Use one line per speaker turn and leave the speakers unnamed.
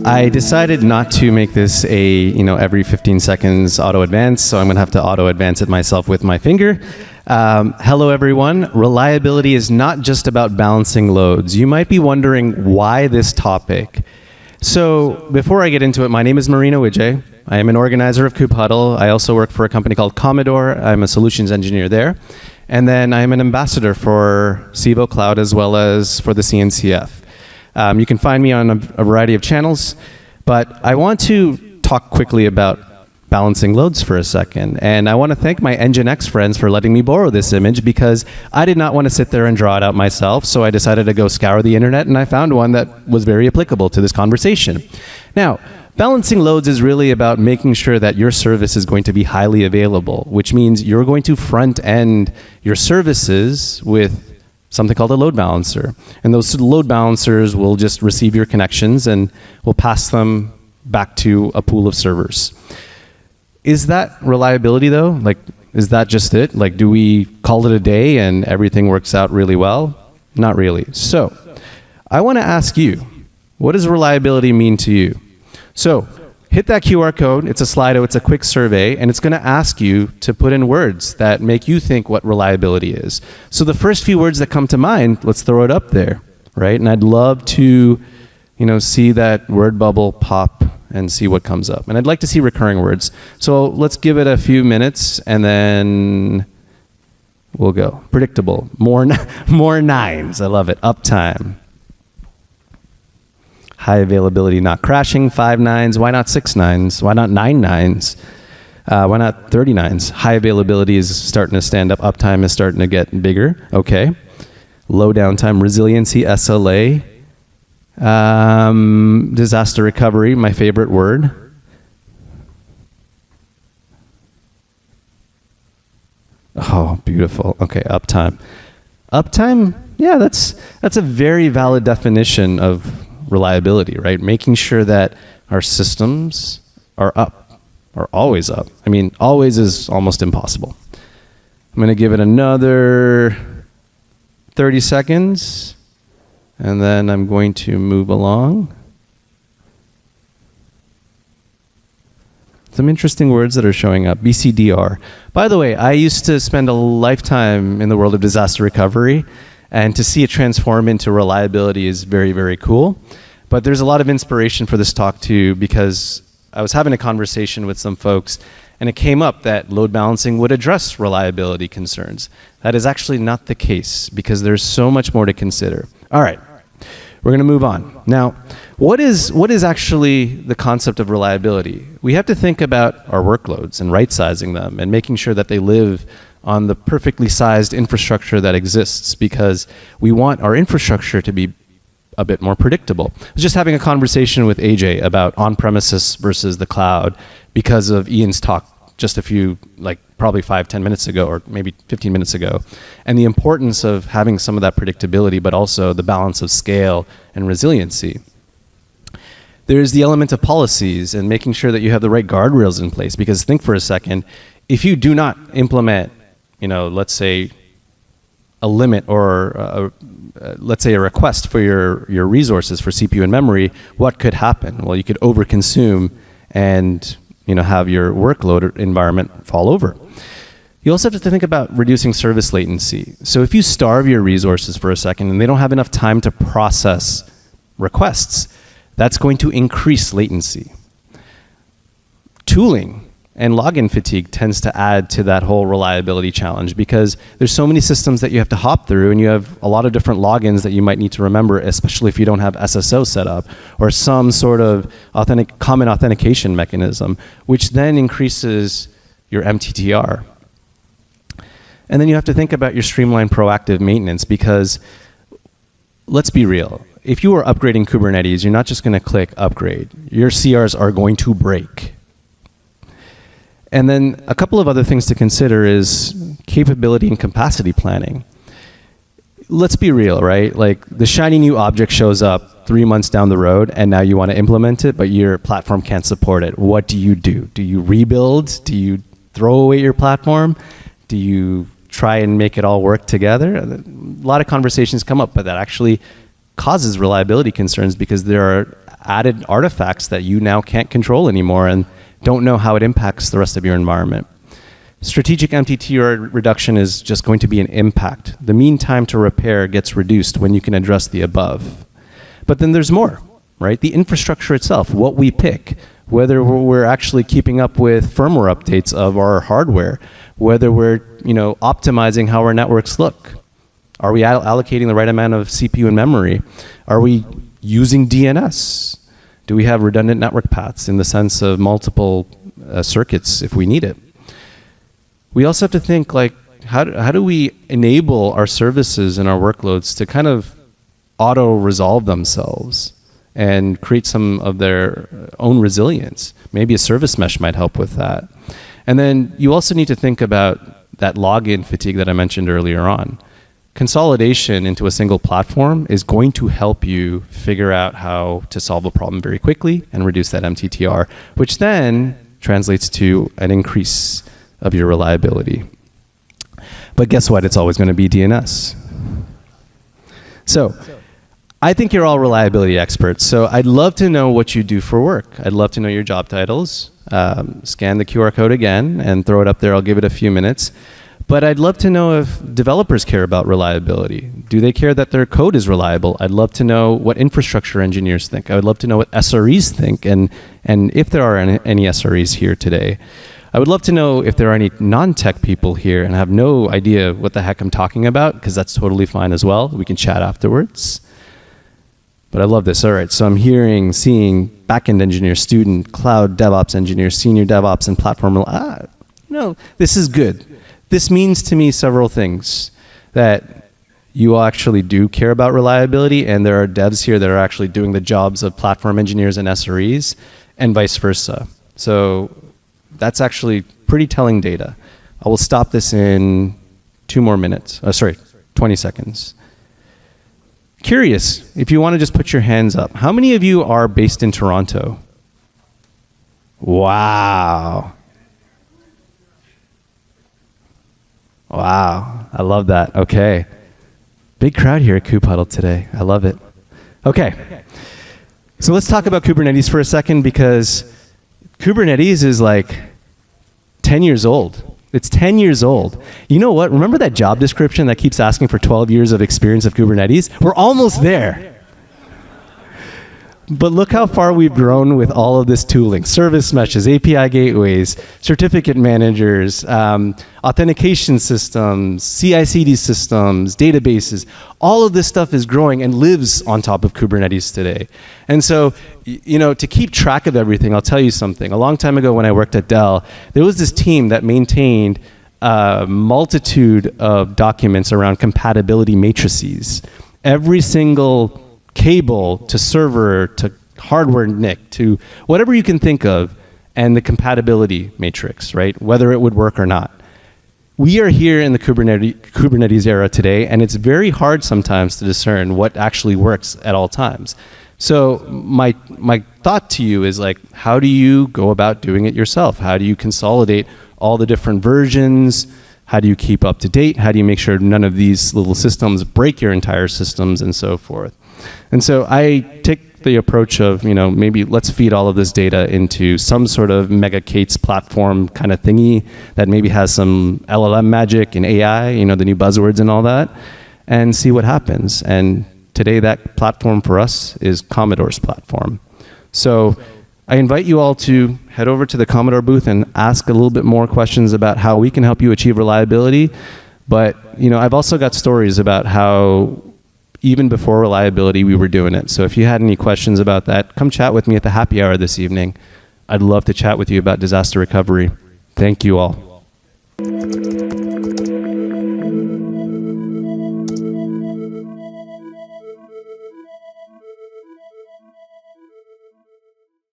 I decided not to make this a, every 15 seconds auto advance, so I'm going to have to auto advance it myself with my finger. Hello everyone. Reliability is not just about balancing loads. You might be wondering why this topic. So before I get into it, my name is Marino Wijay. I am an organizer of kubectl. I also work for a company called Commodore. I'm a solutions engineer there. And then I am an ambassador for Civo Cloud as well as for the CNCF. You can find me on a variety of channels, but I want to talk quickly about balancing loads for a second. And I want to thank my Nginx friends for letting me borrow this image because I did not want to sit there and draw it out myself, so I decided to go scour the internet and I found one that was very applicable to this conversation. Now, balancing loads is really about making sure that your service is going to be highly available, which means you're going to front end your services with something called a load balancer. And those load balancers will just receive your connections and will pass them back to a pool of servers. Is that reliability though? Like, is that just it? Like, do we call it a day and everything works out really well? Not really. So, I want to ask you, what does reliability mean to you? So, hit that QR code, it's a Slido, it's a quick survey, and it's going to ask you to put in words that make you think what reliability is. So the first few words that come to mind, let's throw it up there, right? And I'd love to, see that word bubble pop and see what comes up. And I'd like to see recurring words. So let's give it a few minutes and then we'll go. Predictable, more nines, I love it, uptime. High availability, not crashing, 5 nines. Why not 6 nines? Why not 9 nines? Why not 30 nines? High availability is starting to stand up. Uptime is starting to get bigger. Okay. Low downtime, resiliency, SLA. Disaster recovery, my favorite word. Oh, beautiful. Okay, uptime. Uptime, yeah, that's a very valid definition of reliability, right? Making sure that our systems are up, are always up. I mean, always is almost impossible. I'm going to give it another 30 seconds, and then I'm going to move along. Some interesting words that are showing up. BCDR. By the way, I used to spend a lifetime in the world of disaster recovery, and to see it transform into reliability is very, very cool. But there's a lot of inspiration for this talk too, because I was having a conversation with some folks and it came up that load balancing would address reliability concerns. That is actually not the case because there's so much more to consider. All right, we're going to move on. Now, what is actually the concept of reliability? We have to think about our workloads and right-sizing them and making sure that they live on the perfectly sized infrastructure that exists because we want our infrastructure to be a bit more predictable. I was just having a conversation with AJ about on-premises versus the cloud because of Ian's talk just a few, probably 5-10 minutes ago or maybe 15 minutes ago, and the importance of having some of that predictability but also the balance of scale and resiliency. There's the element of policies and making sure that you have the right guardrails in place because think for a second, if you do not implement let's say a limit or let's say a request for your resources for CPU and memory, what could happen? Well, you could overconsume and have your workload environment fall over. You also have to think about reducing service latency. So if you starve your resources for a second and they don't have enough time to process requests, that's going to increase latency. Tooling and login fatigue tends to add to that whole reliability challenge because there's so many systems that you have to hop through and you have a lot of different logins that you might need to remember, especially if you don't have SSO set up or some sort of common authentication mechanism, which then increases your MTTR. And then you have to think about your streamlined proactive maintenance because let's be real. If you are upgrading Kubernetes, you're not just going to click upgrade. Your CRs are going to break. And then a couple of other things to consider is capability and capacity planning. Let's be real, right? Like the shiny new object shows up 3 months down the road and now you want to implement it, but your platform can't support it. What do you do? Do you rebuild? Do you throw away your platform? Do you try and make it all work together? A lot of conversations come up, but that actually causes reliability concerns because there are added artifacts that you now can't control anymore and don't know how it impacts the rest of your environment. Strategic MTTR reduction is just going to be an impact. The mean time to repair gets reduced when you can address the above. But then there's more, right? The infrastructure itself, what we pick, whether we're actually keeping up with firmware updates of our hardware, whether we're optimizing how our networks look. Are we allocating the right amount of CPU and memory? Are we using DNS? Do we have redundant network paths in the sense of multiple circuits if we need it? We also have to think like, how do we enable our services and our workloads to kind of auto-resolve themselves and create some of their own resilience? Maybe a service mesh might help with that. And then you also need to think about that login fatigue that I mentioned earlier on. Consolidation into a single platform is going to help you figure out how to solve a problem very quickly and reduce that MTTR, which then translates to an increase of your reliability. But guess what? It's always going to be DNS. So I think you're all reliability experts. So I'd love to know what you do for work. I'd love to know your job titles. Scan the QR code again and throw it up there. I'll give it a few minutes. But I'd love to know if developers care about reliability. Do they care that their code is reliable? I'd love to know what infrastructure engineers think. I would love to know what SREs think and if there are any SREs here today. I would love to know if there are any non-tech people here and have no idea what the heck I'm talking about, because that's totally fine as well. We can chat afterwards. But I love this. All right, so I'm seeing backend engineer, student, cloud DevOps engineer, senior DevOps, and platform. No, this is good. This means to me several things. That you all actually do care about reliability, and there are devs here that are actually doing the jobs of platform engineers and SREs, and vice versa. So that's actually pretty telling data. I will stop this in 20 seconds. Curious, if you want to just put your hands up, how many of you are based in Toronto? Wow. Wow, I love that. Okay. Big crowd here at KubeHuddle today. I love it. Okay. So let's talk about Kubernetes for a second, because Kubernetes is like 10 years old. It's 10 years old. You know what? Remember that job description that keeps asking for 12 years of experience of Kubernetes? We're almost there. But look how far we've grown with all of this tooling. Service meshes, API gateways, certificate managers, authentication systems, CI/CD systems, databases. All of this stuff is growing and lives on top of Kubernetes today. And so, to keep track of everything, I'll tell you something. A long time ago when I worked at Dell, there was this team that maintained a multitude of documents around compatibility matrices. Every single cable to server to hardware NIC to whatever you can think of, and the compatibility matrix, right? Whether it would work or not. We are here in the Kubernetes era today, and it's very hard sometimes to discern what actually works at all times. So my thought to you is like, how do you go about doing it yourself? How do you consolidate all the different versions? How do you keep up to date? How do you make sure none of these little systems break your entire systems and so forth? And so I take the approach of, maybe let's feed all of this data into some sort of mega K8s platform kind of thingy that maybe has some LLM magic and AI, the new buzzwords and all that, and see what happens. And today that platform for us is Commodore's platform. So I invite you all to head over to the Commodore booth and ask a little bit more questions about how we can help you achieve reliability. But, I've also got stories about how even before reliability, we were doing it. So if you had any questions about that, come chat with me at the happy hour this evening. I'd love to chat with you about disaster recovery. Thank you all.